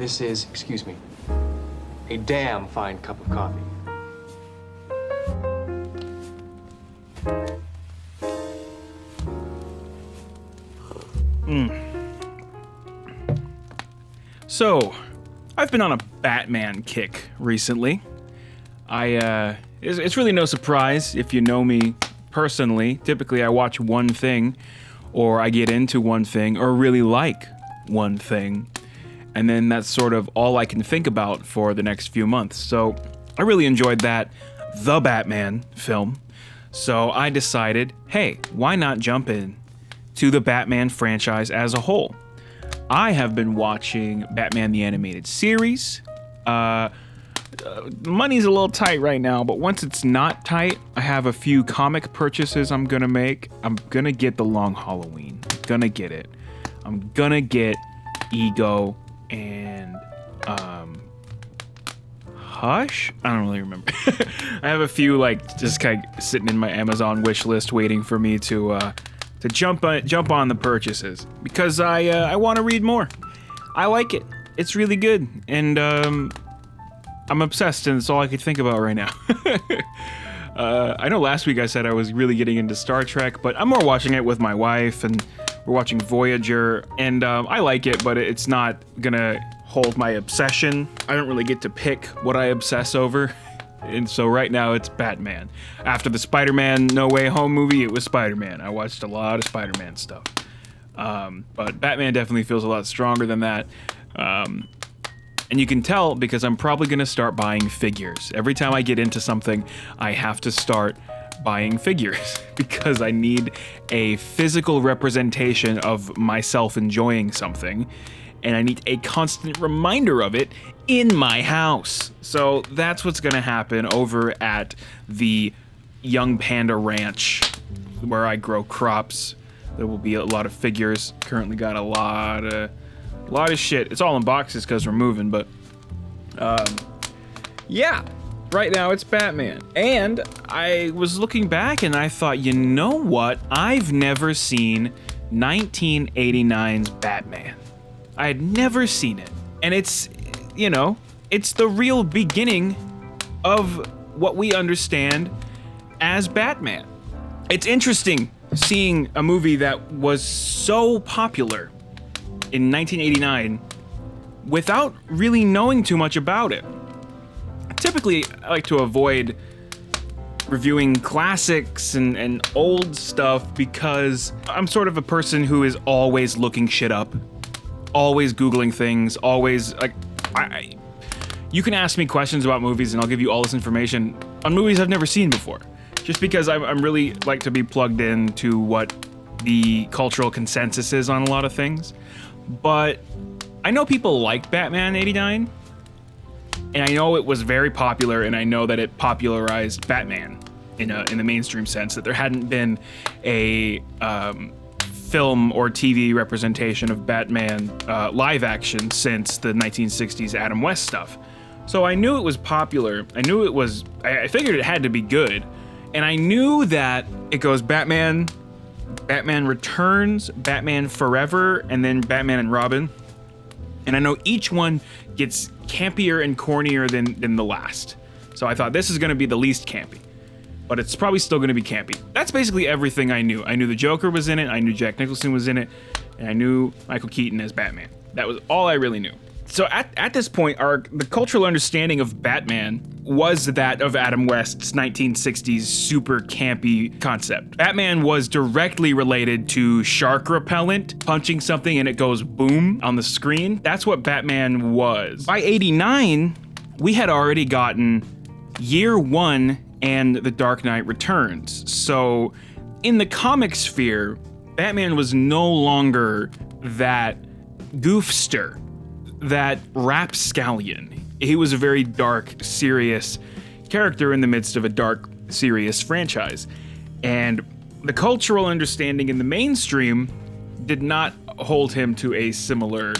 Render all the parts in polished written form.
This is, excuse me, a damn fine cup of coffee. So, I've been on a Batman kick recently. It's really no surprise if you know me personally. Typically, I watch one thing, or I get into one thing, or really like one thing, and then that's sort of all I can think about for the next few months. So, I really enjoyed that The Batman film. So, I decided, hey, why not jump in to the Batman franchise as a whole? I have been watching Batman the Animated Series. Money's a little tight right now, but once it's not tight, I have a few comic purchases I'm gonna make. I'm gonna get The Long Halloween. I'm gonna get it. I'm gonna get Ego and Hush? I don't really remember. I have a few just kind of sitting in my Amazon wish list waiting for me to jump on the purchases because I want to read more. I like it. It's really good, and I'm obsessed, and it's all I could think about right now. I know last week I said I was really getting into Star Trek, but I'm more watching it with my wife, and we're watching Voyager, and I like it, but it's not gonna hold my obsession. I don't really get to pick what I obsess over. And so right now it's Batman. After the Spider-Man No Way Home movie, it was Spider-Man. I watched a lot of Spider-Man stuff. But Batman definitely feels a lot stronger than that. And you can tell because I'm probably going to start buying figures. Every time I get into something, I have to start buying figures because I need a physical representation of myself enjoying something. And I need a constant reminder of it in my house. So that's what's gonna happen over at the Young Panda Ranch, where I grow crops. There will be a lot of figures. Currently got a lot of shit. It's all in boxes because we're moving, but yeah. Right now it's Batman. And I was looking back and I thought, you know what? I've never seen 1989's Batman. I had never seen it. And it's the real beginning of what we understand as Batman. It's interesting seeing a movie that was so popular in 1989 without really knowing too much about it. Typically, I like to avoid reviewing classics and old stuff because I'm sort of a person who is always looking shit up. Always Googling things, always, you can ask me questions about movies and I'll give you all this information on movies I've never seen before. Just because I'm really like to be plugged into what the cultural consensus is on a lot of things. But I know people like Batman 89, and I know it was very popular, and I know that it popularized Batman in the mainstream sense, that there hadn't been a film or TV representation of Batman live action since the 1960s Adam West stuff. So I knew it was popular. I figured it had to be good. And I knew that it goes Batman Returns, Batman Forever, and then Batman and Robin. And I know each one gets campier and cornier than the last. So I thought this is gonna be the least campy. But it's probably still going to be campy. That's basically everything I knew. I knew the Joker was in it, I knew Jack Nicholson was in it, and I knew Michael Keaton as Batman. That was all I really knew. So at this point, the cultural understanding of Batman was that of Adam West's 1960s super campy concept. Batman was directly related to shark repellent, punching something and it goes boom on the screen. That's what Batman was. By 89, we had already gotten Year One and The Dark Knight Returns. So in the comic sphere, Batman was no longer that goofster, that rapscallion. He was a very dark, serious character in the midst of a dark, serious franchise. And the cultural understanding in the mainstream did not hold him to a similar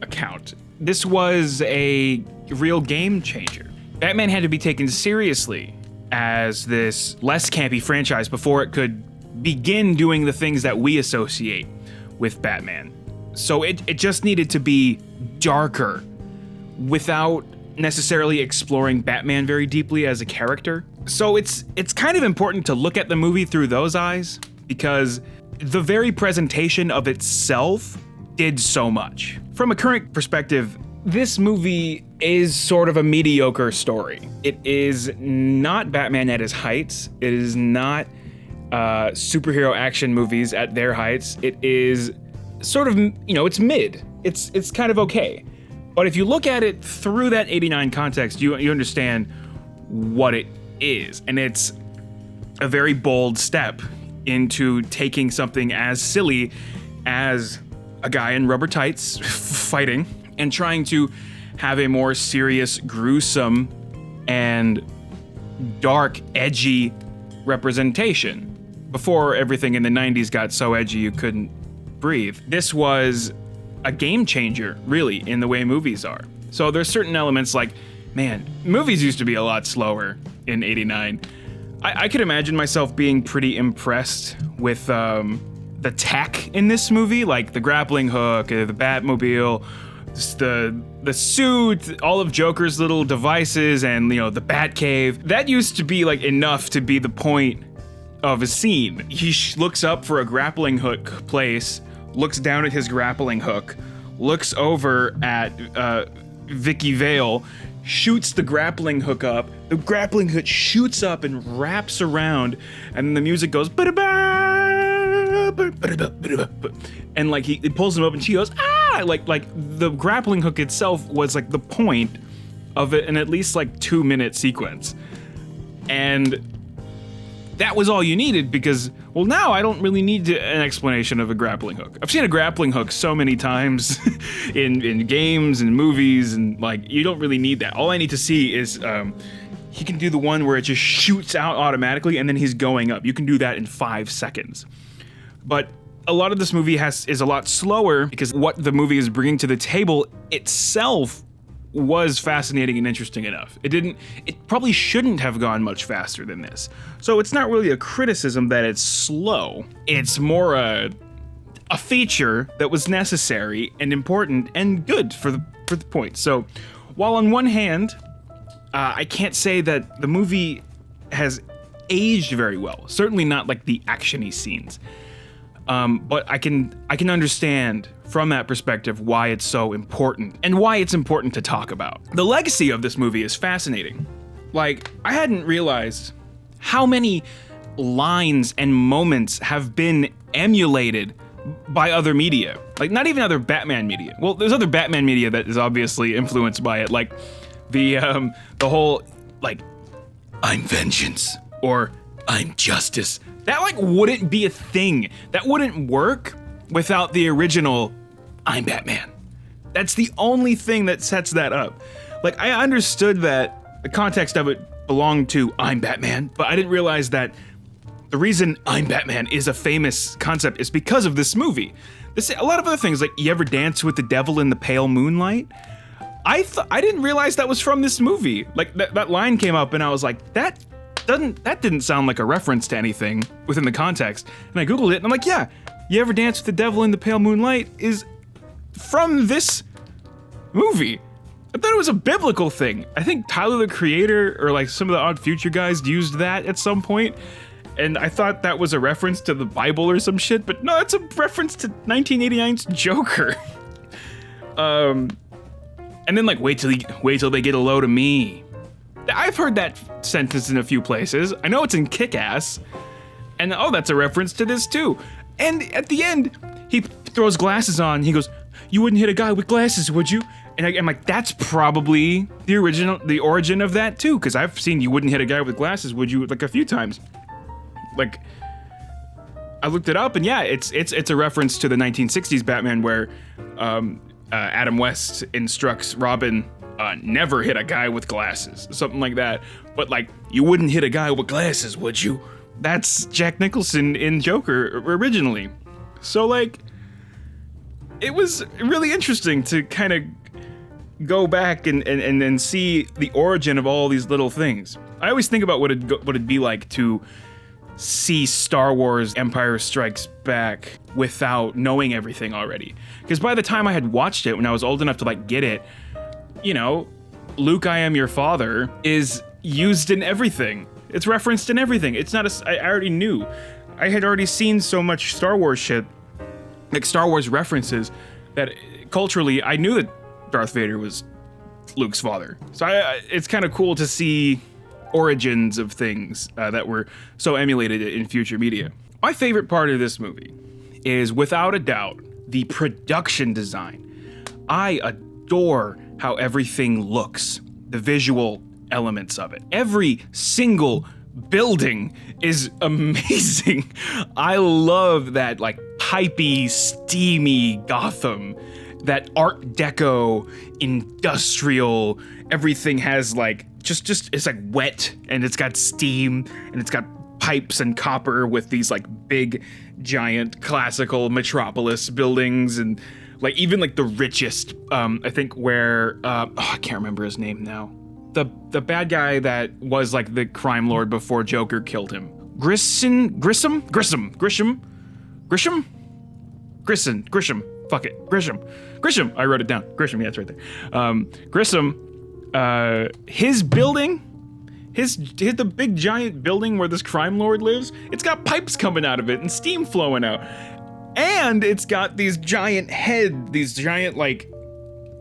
account. This was a real game changer. Batman had to be taken seriously as this less campy franchise before it could begin doing the things that we associate with Batman. So it just needed to be darker without necessarily exploring Batman very deeply as a character. So it's kind of important to look at the movie through those eyes, because the very presentation of itself did so much. From a current perspective, this movie is sort of a mediocre story. It is not Batman at his heights. It is not superhero action movies at their heights. It is sort of, it's mid. It's kind of okay. But if you look at it through that 89 context, you understand what it is. And it's a very bold step into taking something as silly as a guy in rubber tights fighting and trying to have a more serious, gruesome, and dark, edgy representation. Before everything in the 90s got so edgy you couldn't breathe. This was a game changer, really, in the way movies are. So there's certain elements like, man, movies used to be a lot slower in 89. I could imagine myself being pretty impressed with the tech in this movie, like the grappling hook, the Batmobile, the suit, all of Joker's little devices, and the Batcave. That used to be like enough to be the point of a scene. He looks up for a grappling hook place, looks down at his grappling hook, looks over at Vicky Vale, shoots the grappling hook up. The grappling hook shoots up and wraps around, and then the music goes and like he pulls him up and she goes ah, like the grappling hook itself was like the point of it in at least like 2-minute sequence. And that was all you needed, because, well, now I don't really need an explanation of a grappling hook. I've seen a grappling hook so many times in games and movies, and like, you don't really need that. All I need to see is he can do the one where it just shoots out automatically and then he's going up. You can do that in 5 seconds. But a lot of this movie is a lot slower, because what the movie is bringing to the table itself was fascinating and interesting enough. It probably shouldn't have gone much faster than this. So it's not really a criticism that it's slow. It's more a feature that was necessary and important and good for the point. So while on one hand, I can't say that the movie has aged very well. Certainly not like the action-y scenes. But I can understand from that perspective why it's so important and why it's important to talk about. The legacy of this movie is fascinating. Like, I hadn't realized how many lines and moments have been emulated by other media. Like, not even other Batman media. Well, there's other Batman media that is obviously influenced by it, like the whole, like, I'm vengeance, or I'm justice. That, like, wouldn't be a thing. That wouldn't work without the original I'm Batman. That's the only thing that sets that up. Like, I understood that the context of it belonged to I'm Batman, but I didn't realize that the reason I'm Batman is a famous concept is because of this movie. A lot of other things, like You Ever Dance with the Devil in the Pale Moonlight? I didn't realize that was from this movie. Like, that line came up and I was like, that didn't sound like a reference to anything within the context. And I Googled it and I'm like, yeah, You Ever Dance with the Devil in the Pale Moonlight is from this movie. I thought it was a biblical thing. I think Tyler the Creator or like some of the Odd Future guys used that at some point, and I thought that was a reference to the Bible or some shit, but no, it's a reference to 1989's Joker. And then like, wait till they get a load of me. I've heard that sentence in a few places. I know it's in Kick-Ass, and oh, that's a reference to this too. And at the end, he throws glasses on. He goes, "You wouldn't hit a guy with glasses, would you?" And I'm like, that's probably the origin of that too, because I've seen "You wouldn't hit a guy with glasses, would you?" like a few times. Like, I looked it up, and yeah, it's a reference to the 1960s Batman where Adam West instructs Robin, never hit a guy with glasses, something like that. But like, "You wouldn't hit a guy with glasses, would you?" That's Jack Nicholson in Joker originally. So like, it was really interesting to kind of go back and see the origin of all these little things. I always think about what it'd be like to see Star Wars Empire Strikes Back without knowing everything already. Because by the time I had watched it, when I was old enough to like get it, you know, Luke, I am your father is used in everything. It's referenced in everything. It's not I already knew. I had already seen so much Star Wars shit, like Star Wars references, that culturally I knew that Darth Vader was Luke's father. So it's kind of cool to see origins of things that were so emulated in future media. My favorite part of this movie is, without a doubt, the production design. I adore how everything looks, the visual elements of it. Every single building is amazing. I love that like pipey, steamy Gotham, that Art Deco, industrial, everything has like, just it's like wet and it's got steam and it's got pipes and copper with these like big, giant classical metropolis buildings, and like even like the richest, I think where, I can't remember his name now. The bad guy that was like the crime lord before Joker killed him. Grisham. Fuck it. Grisham. I wrote it down. Grisham. Yeah, it's right there. Grisham. His building, the big giant building where this crime lord lives, it's got pipes coming out of it and steam flowing out, and it's got these giant like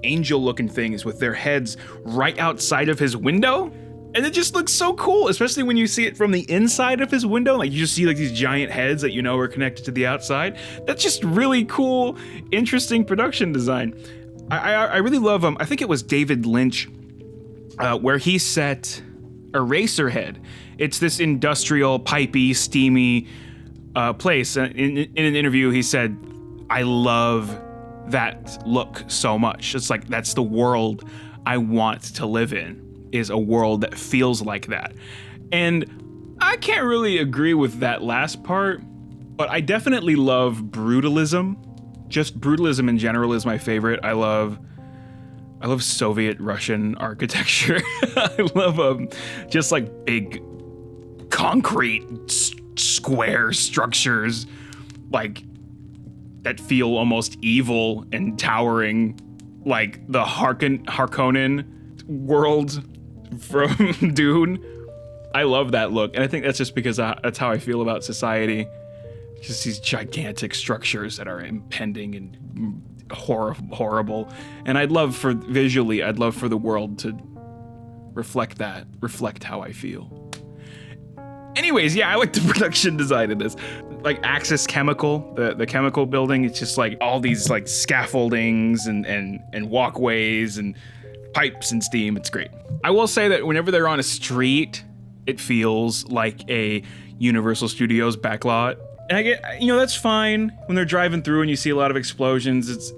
angel-looking things with their heads right outside of his window. And it just looks so cool, especially when you see it from the inside of his window. Like, you just see like these giant heads that you know are connected to the outside. That's just really cool, interesting production design. I really love I think it was David Lynch, where he set Eraserhead. It's this industrial, pipey, steamy place. In an interview, he said, "I love that look so much. It's like, that's the world I want to live in, is a world that feels like that." And I can't really agree with that last part, but I definitely love brutalism. Just brutalism in general is my favorite. I love Soviet Russian architecture. I love just like big concrete square structures, like that feel almost evil and towering, like the Harkonnen world from Dune. I love that look, and I think that's just because that's how I feel about society. Just these gigantic structures that are impending and horrible. And I'd love for the world to reflect how I feel. Anyways, yeah, I like the production design of this. Like Axis Chemical, the chemical building, it's just like all these like scaffoldings and walkways and pipes and steam. It's great. I will say that whenever they're on a street, it feels like a Universal Studios backlot. And I get, that's fine when they're driving through and you see a lot of explosions.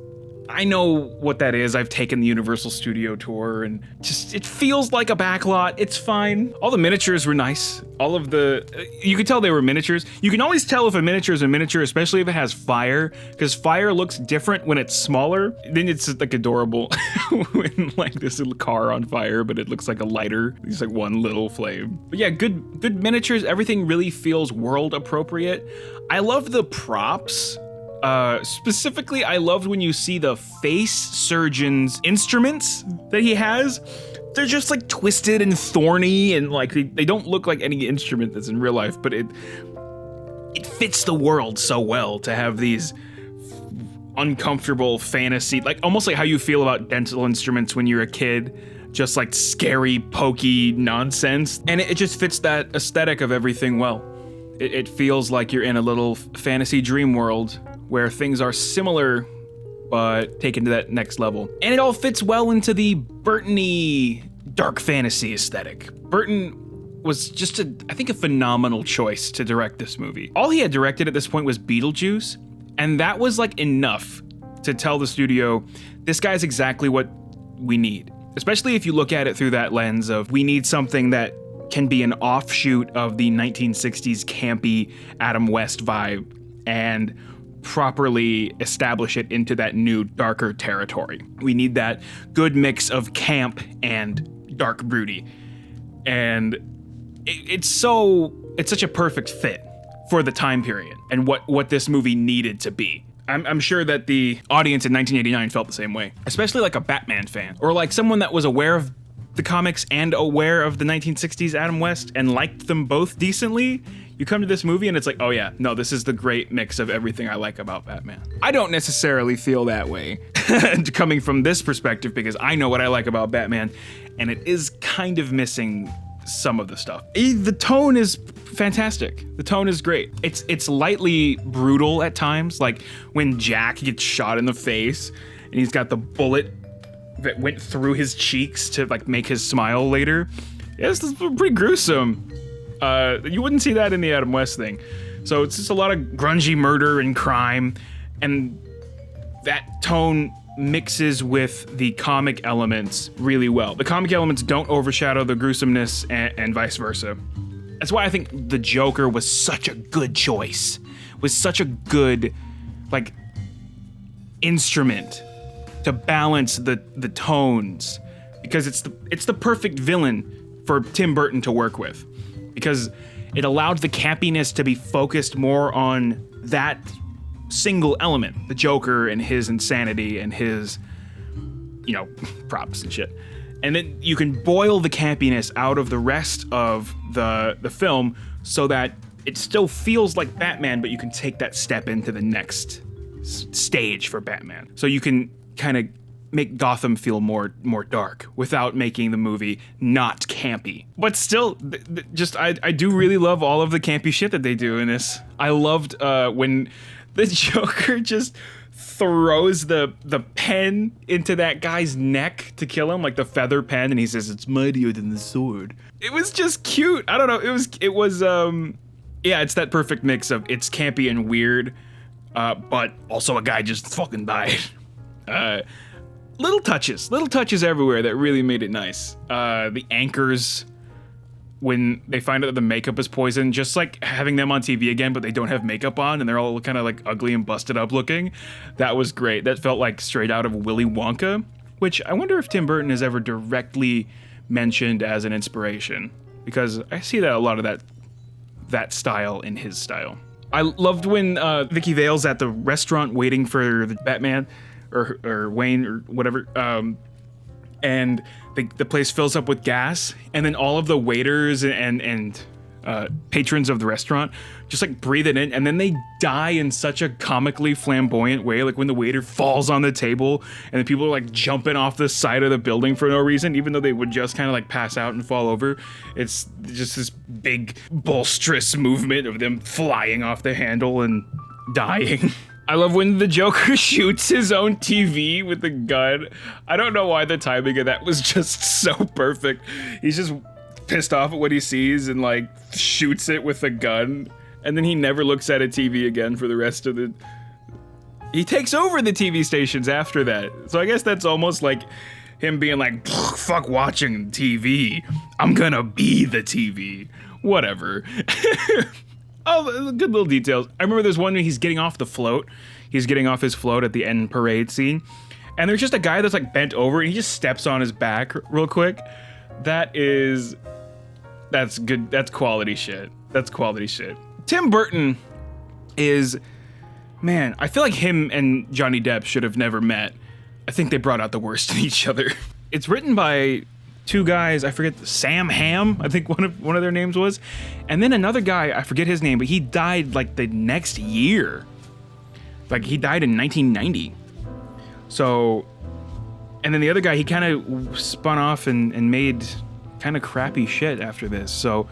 I know what that is. I've taken the Universal Studio tour, and just, it feels like a backlot. It's fine. All the miniatures were nice. You could tell they were miniatures. You can always tell if a miniature is a miniature, especially if it has fire, because fire looks different when it's smaller. Then it's like adorable when like this little car on fire, but it looks like a lighter. It's like one little flame. But yeah, good miniatures. Everything really feels world appropriate. I love the props. Specifically, I loved when you see the face surgeon's instruments that he has. They're just like twisted and thorny, and like they don't look like any instrument that's in real life, but it fits the world so well to have these uncomfortable fantasy, like almost like how you feel about dental instruments when you're a kid, just like scary, pokey nonsense. And it just fits that aesthetic of everything well. It feels like you're in a little fantasy dream world where things are similar, but taken to that next level. And it all fits well into the Burton-y dark fantasy aesthetic. Burton was just I think a phenomenal choice to direct this movie. All he had directed at this point was Beetlejuice, and that was like enough to tell the studio, this guy's exactly what we need. Especially if you look at it through that lens of, we need something that can be an offshoot of the 1960s campy Adam West vibe and properly establish it into that new, darker territory. We need that good mix of camp and dark broody. And it's such a perfect fit for the time period and what this movie needed to be. I'm sure that the audience in 1989 felt the same way, especially like a Batman fan or like someone that was aware of the comics and aware of the 1960s Adam West and liked them both decently. You come to this movie and it's like, oh yeah, no, this is the great mix of everything I like about Batman. I don't necessarily feel that way coming from this perspective because I know what I like about Batman and it is kind of missing some of the stuff. The tone is fantastic. The tone is great. It's lightly brutal at times, like when Jack gets shot in the face and he's got the bullet that went through his cheeks to like make his smile later. Yeah, this is pretty gruesome. You wouldn't see that in the Adam West thing. So it's just a lot of grungy murder and crime, and that tone mixes with the comic elements really well. The comic elements don't overshadow the gruesomeness and vice versa. That's why I think the Joker was such a good choice, was such a good like instrument to balance the tones, because it's the perfect villain for Tim Burton to work with, because it allowed the campiness to be focused more on that single element, the Joker and his insanity and his, you know, props and shit. And then you can boil the campiness out of the rest of the film so that it still feels like Batman, but you can take that step into the next stage for Batman. So you can kind of make Gotham feel more dark without making the movie not campy. But still, I do really love all of the campy shit that they do in this. I loved when the Joker just throws the pen into that guy's neck to kill him, like the feather pen, and he says it's mightier than the sword. It was just cute. I don't know. It was yeah, it's that perfect mix of it's campy and weird, but also a guy just fucking died. Little touches everywhere that really made it nice. The anchors, when they find out that the makeup is poison, just like having them on TV again, but they don't have makeup on and they're all kind of like ugly and busted up looking. That was great. That felt like straight out of Willy Wonka, which I wonder if Tim Burton has ever directly mentioned as an inspiration, because I see that a lot of that style in his style. I loved when Vicky Vale's at the restaurant waiting for the Batman or Wayne or whatever, and the place fills up with gas, and then all of the waiters and patrons of the restaurant just like breathe it in, and then they die in such a comically flamboyant way, like when the waiter falls on the table and then people are like jumping off the side of the building for no reason, even though they would just kind of like pass out and fall over. It's just this big bolsterous movement of them flying off the handle and dying. I love when the Joker shoots his own TV with the gun. I don't know why the timing of that was just so perfect. He's just pissed off at what he sees and like shoots it with a gun, and then he never looks at a TV again for the rest of the... He takes over the TV stations after that. So I guess that's almost like him being like, fuck watching TV. I'm gonna be the TV. Whatever. Oh, good little details. I remember there's one when he's getting off the float. He's getting off his float at the end parade scene. And there's just a guy that's like bent over and he just steps on his back real quick. That's good. That's quality shit. That's quality shit. Tim Burton is, man, I feel like him and Johnny Depp should have never met. I think they brought out the worst in each other. It's written by two guys, I forget, Sam Hamm, I think one of their names was, and then another guy, I forget his name, but he died like the next year. Like he died in 1990. So, and then the other guy, he kind of spun off and made kind of crappy shit after this. So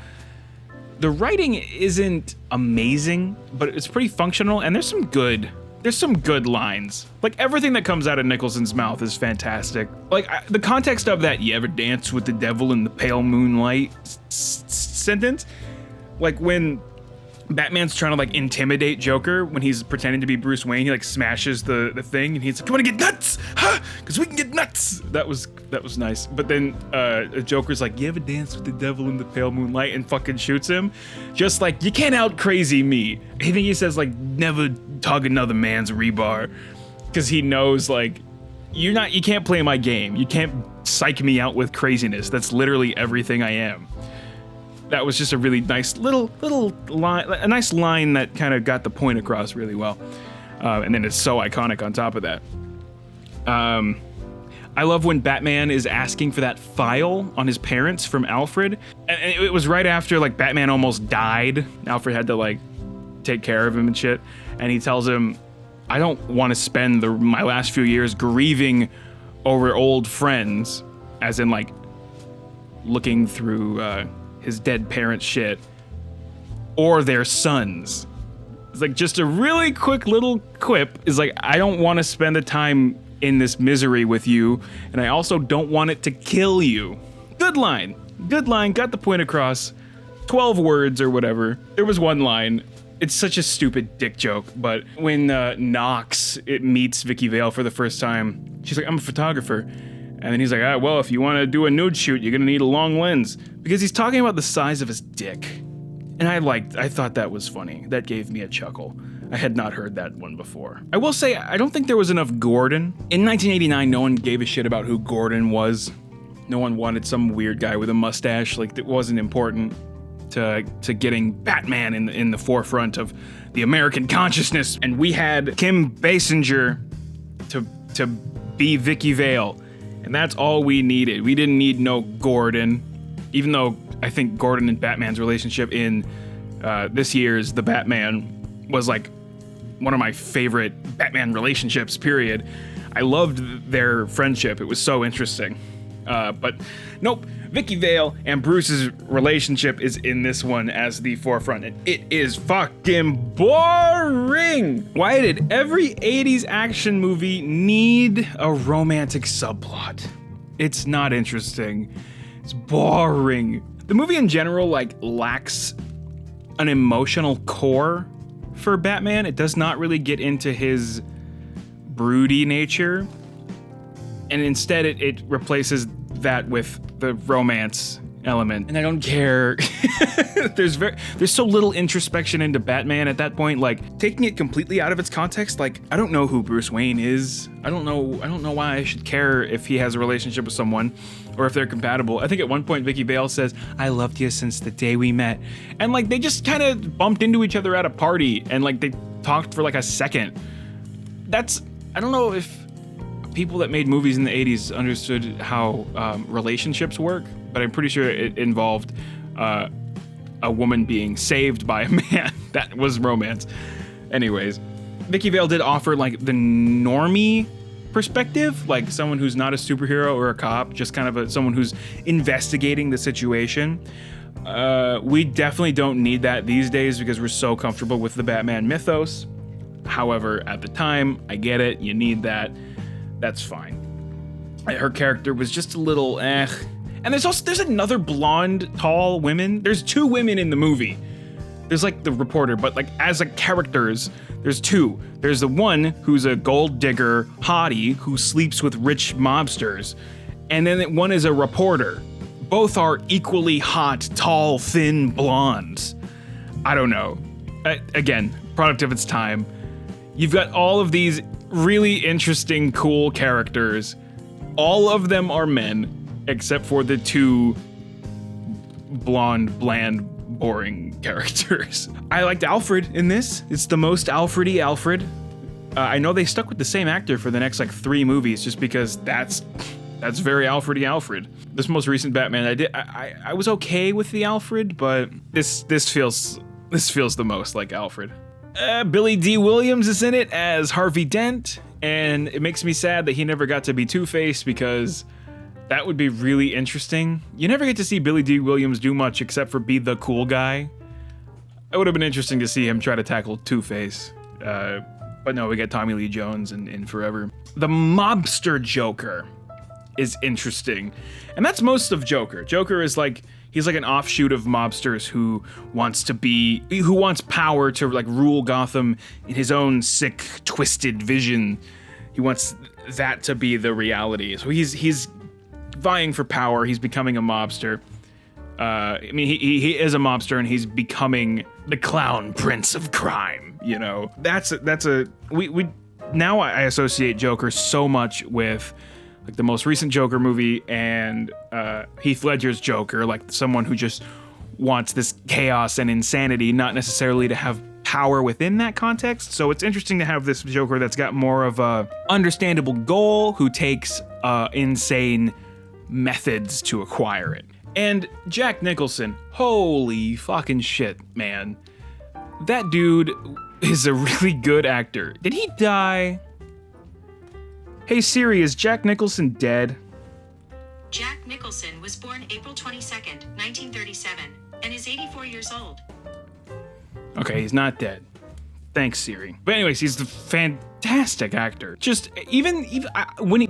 the writing isn't amazing, but it's pretty functional, and there's some good lines. Like everything that comes out of Nicholson's mouth is fantastic. Like the context of that, you ever dance with the devil in the pale moonlight sentence, like when Batman's trying to like intimidate Joker when he's pretending to be Bruce Wayne, he like smashes the thing and he's like, "You want to get nuts? Huh? Because we can get nuts." That was nice. But then Joker's like, "You ever dance with the devil in the pale moonlight?" and fucking shoots him. Just like, you can't out crazy me. I think he says like, "Never tug another man's rebar," because he knows like, you can't play my game. You can't psych me out with craziness. That's literally everything I am. That was just a really nice little line, a nice line that kind of got the point across really well. And then it's so iconic on top of that. I love when Batman is asking for that file on his parents from Alfred. And it was right after, like, Batman almost died. Alfred had to, like, take care of him and shit. And he tells him, I don't want to spend my last few years grieving over old friends, as in, like, looking through his dead parents' shit, or their sons. It's like just a really quick little quip is like, I don't want to spend the time in this misery with you, and I also don't want it to kill you. Good line, got the point across. 12 words or whatever. There was one line. It's such a stupid dick joke, but when Knox meets Vicky Vale for the first time, she's like, I'm a photographer. And then he's like, well, if you want to do a nude shoot, you're gonna need a long lens. Because he's talking about the size of his dick. And I thought that was funny. That gave me a chuckle. I had not heard that one before. I will say, I don't think there was enough Gordon. In 1989, no one gave a shit about who Gordon was. No one wanted some weird guy with a mustache. Like, it wasn't important to getting Batman in the forefront of the American consciousness. And we had Kim Basinger to be Vicky Vale. And that's all we needed. We didn't need no Gordon. Even though I think Gordon and Batman's relationship in this year's The Batman was like one of my favorite Batman relationships, period. I loved their friendship. It was so interesting. But nope, Vicky Vale and Bruce's relationship is in this one as the forefront, and it is fucking boring. Why did every 80s action movie need a romantic subplot? It's not interesting. It's boring. The movie in general, like, lacks an emotional core for Batman. It does not really get into his broody nature, and instead it replaces that with the romance element, and I don't care. There's so little introspection into Batman at that point. Like, taking it completely out of its context, like, I don't know who Bruce Wayne is. I don't know why I should care if he has a relationship with someone or if they're compatible. I think at one point Vicky Vale says, I loved you since the day we met. And like, they just kind of bumped into each other at a party and like they talked for like a second. I don't know if people that made movies in the 80s understood how relationships work, but I'm pretty sure it involved a woman being saved by a man. That was romance. Anyways, Vicky Vale did offer like the normie perspective, like someone who's not a superhero or a cop, just kind of someone who's investigating the situation. We definitely don't need that these days because we're so comfortable with the Batman mythos. However, at the time, I get it, you need that. That's fine. Her character was just a little eh. And there's another blonde, tall woman. There's two women in the movie. There's like the reporter, but like as a characters, there's two. There's the one who's a gold digger hottie who sleeps with rich mobsters. And then one is a reporter. Both are equally hot, tall, thin blondes. I don't know. Again, product of its time. You've got all of these really interesting, cool characters. All of them are men, except for the two blonde, bland, boring characters. I liked Alfred in this. It's the most Alfred-y Alfred. I know they stuck with the same actor for the next like 3 movies just because that's very Alfred-y Alfred. This most recent Batman, I was okay with the Alfred, but this feels the most like Alfred. Billy D. Williams is in it as Harvey Dent, and it makes me sad that he never got to be Two-Face because that would be really interesting. You never get to see Billy D. Williams do much except for be the cool guy. It would have been interesting to see him try to tackle Two-Face. But no, we got Tommy Lee Jones in Forever. The mobster Joker is interesting. And that's most of Joker. Joker is like, he's like an offshoot of mobsters who wants power to like rule Gotham in his own sick, twisted vision. He wants that to be the reality. So he's vying for power. He's becoming a mobster. I mean, he is a mobster and he's becoming the clown prince of crime, you know? We now I associate Joker so much with like the most recent Joker movie and Heath Ledger's Joker, like someone who just wants this chaos and insanity, not necessarily to have power within that context. So it's interesting to have this Joker that's got more of a understandable goal, who takes insane methods to acquire it. And Jack Nicholson, holy fucking shit, man. That dude is a really good actor. Did he die? Hey Siri, is Jack Nicholson dead? Jack Nicholson was born April 22nd, 1937, and is 84 years old. Okay, he's not dead. Thanks, Siri. But anyways, he's a fantastic actor. Just even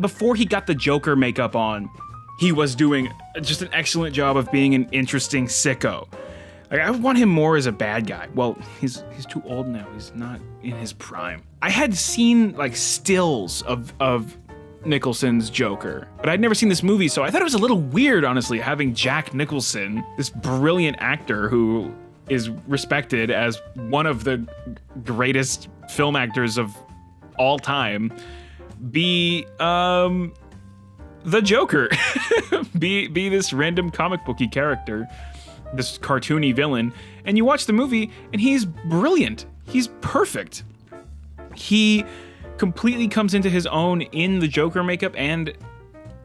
before he got the Joker makeup on, he was doing just an excellent job of being an interesting sicko. Like, I want him more as a bad guy. Well, he's too old now. He's not in his prime. I had seen like stills of Nicholson's Joker, but I'd never seen this movie, so I thought it was a little weird, honestly, having Jack Nicholson, this brilliant actor who is respected as one of the greatest film actors of all time, be the Joker. be this random comic booky character, this cartoony villain, and you watch the movie and he's brilliant. He's perfect. He completely comes into his own in the Joker makeup and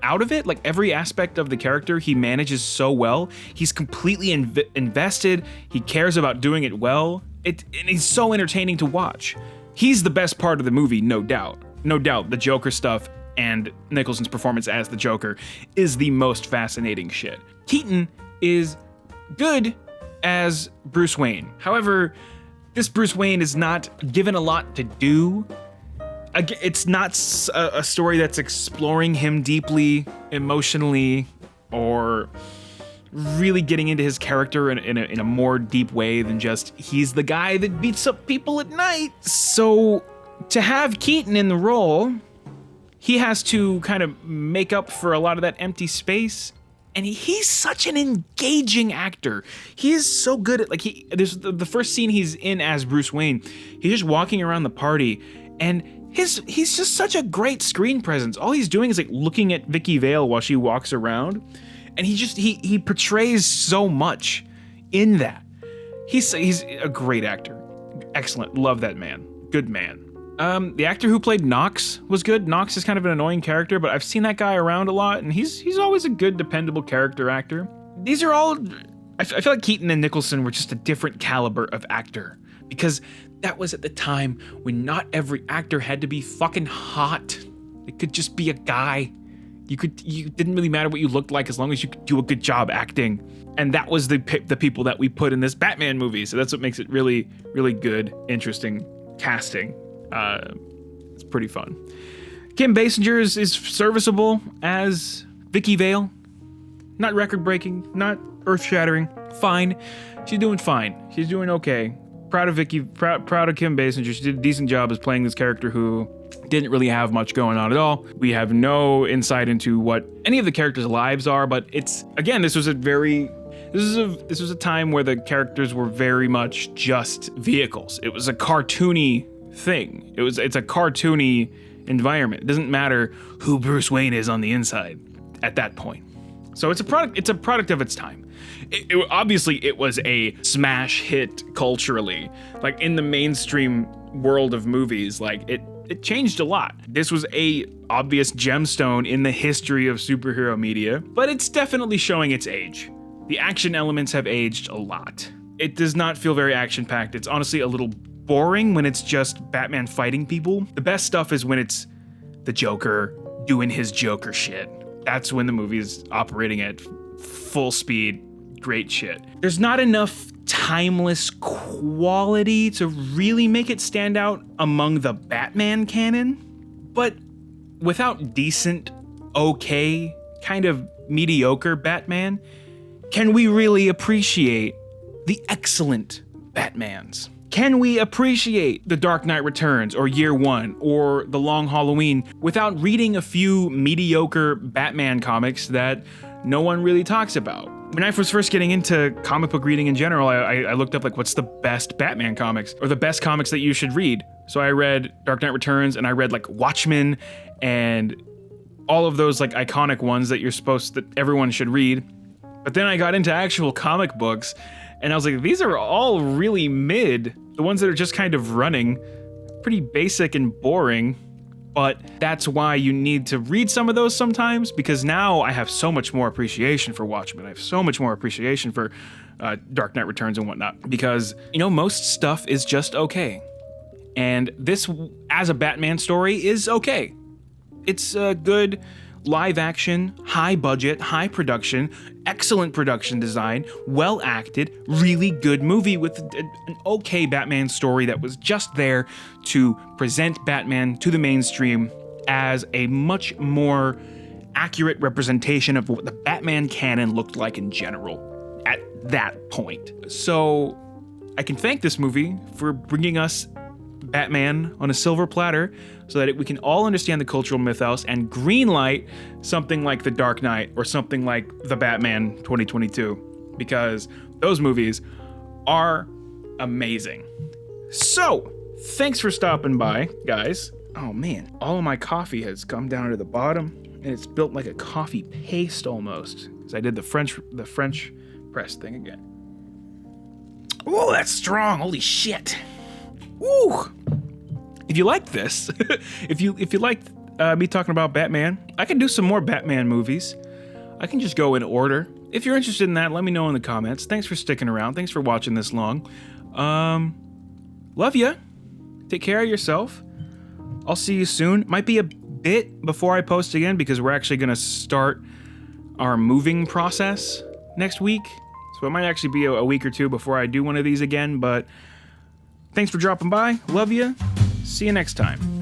out of it. Like, every aspect of the character he manages so well. He's completely invested. He cares about doing it well. And he's so entertaining to watch. He's the best part of the movie, no doubt. No doubt, the Joker stuff and Nicholson's performance as the Joker is the most fascinating shit. Keaton is good as Bruce Wayne. However, this Bruce Wayne is not given a lot to do. It's not a story that's exploring him deeply, emotionally, or really getting into his character in a more deep way than just he's the guy that beats up people at night. So to have Keaton in the role, he has to kind of make up for a lot of that empty space. And he's such an engaging actor. He is so good at, like, there's the first scene he's in as Bruce Wayne. He's just walking around the party, and he's just such a great screen presence. All he's doing is like looking at Vicky Vale while she walks around, and he portrays so much in that. He's a great actor. Excellent. Love that man. Good man. The actor who played Knox was good. Knox is kind of an annoying character, but I've seen that guy around a lot, and he's always a good, dependable character actor. These are all... I feel like Keaton and Nicholson were just a different caliber of actor, because that was at the time when not every actor had to be fucking hot. It could just be a guy. You didn't really matter what you looked like as long as you could do a good job acting. And that was the people that we put in this Batman movie. So that's what makes it really, really good, interesting casting. It's pretty fun. Kim Basinger is serviceable as Vicky Vale. Not record-breaking, not earth-shattering. Fine. She's doing fine. She's doing okay. Proud of Kim Basinger. She did a decent job as playing this character who didn't really have much going on at all. We have no insight into what any of the characters' lives are, but it's, again, this was a time where the characters were very much just vehicles. It was a cartoony thing. It's a cartoony environment. It doesn't matter who Bruce Wayne is on the inside at that point. So it's a product of its time. Obviously it was a smash hit culturally, like in the mainstream world of movies. Like it changed a lot. This was a obvious gemstone in the history of superhero media, but it's definitely showing its age. The action elements have aged a lot. It does not feel very action-packed. It's honestly a little boring when it's just Batman fighting people. The best stuff is when it's the Joker doing his Joker shit. That's when the movie is operating at full speed. Great shit. There's not enough timeless quality to really make it stand out among the Batman canon, but without decent, okay, kind of mediocre Batman, can we really appreciate the excellent Batmans? Can we appreciate The Dark Knight Returns or Year One or The Long Halloween without reading a few mediocre Batman comics that no one really talks about? When I was first getting into comic book reading in general, I looked up like what's the best Batman comics or the best comics that you should read. So I read Dark Knight Returns and I read like Watchmen and all of those like iconic ones that everyone should read. But then I got into actual comic books And I was like, these are all really mid. The ones that are just kind of running, pretty basic and boring. But that's why you need to read some of those sometimes, because now I have so much more appreciation for Watchmen. I have so much more appreciation for Dark Knight Returns and whatnot, because, you know, most stuff is just okay. And this, as a Batman story, is okay. It's a good live action, high budget, high production, excellent production design, well acted, really good movie with an okay Batman story that was just there to present Batman to the mainstream as a much more accurate representation of what the Batman canon looked like in general at that point. So I can thank this movie for bringing us Batman on a silver platter so that we can all understand the cultural mythos and greenlight something like The Dark Knight or something like The Batman 2022, because those movies are amazing. So, thanks for stopping by, guys. Oh man, all of my coffee has come down to the bottom and it's built like a coffee paste almost, because I did the French press thing again. Oh, that's strong. Holy shit. Woo! If you like this, if you liked me talking about Batman, I can do some more Batman movies. I can just go in order. If you're interested in that, let me know in the comments. Thanks for sticking around. Thanks for watching this long. Love ya. Take care of yourself. I'll see you soon. Might be a bit before I post again, because we're actually gonna start our moving process next week. So it might actually be a week or two before I do one of these again, but thanks for dropping by. Love you. See you next time.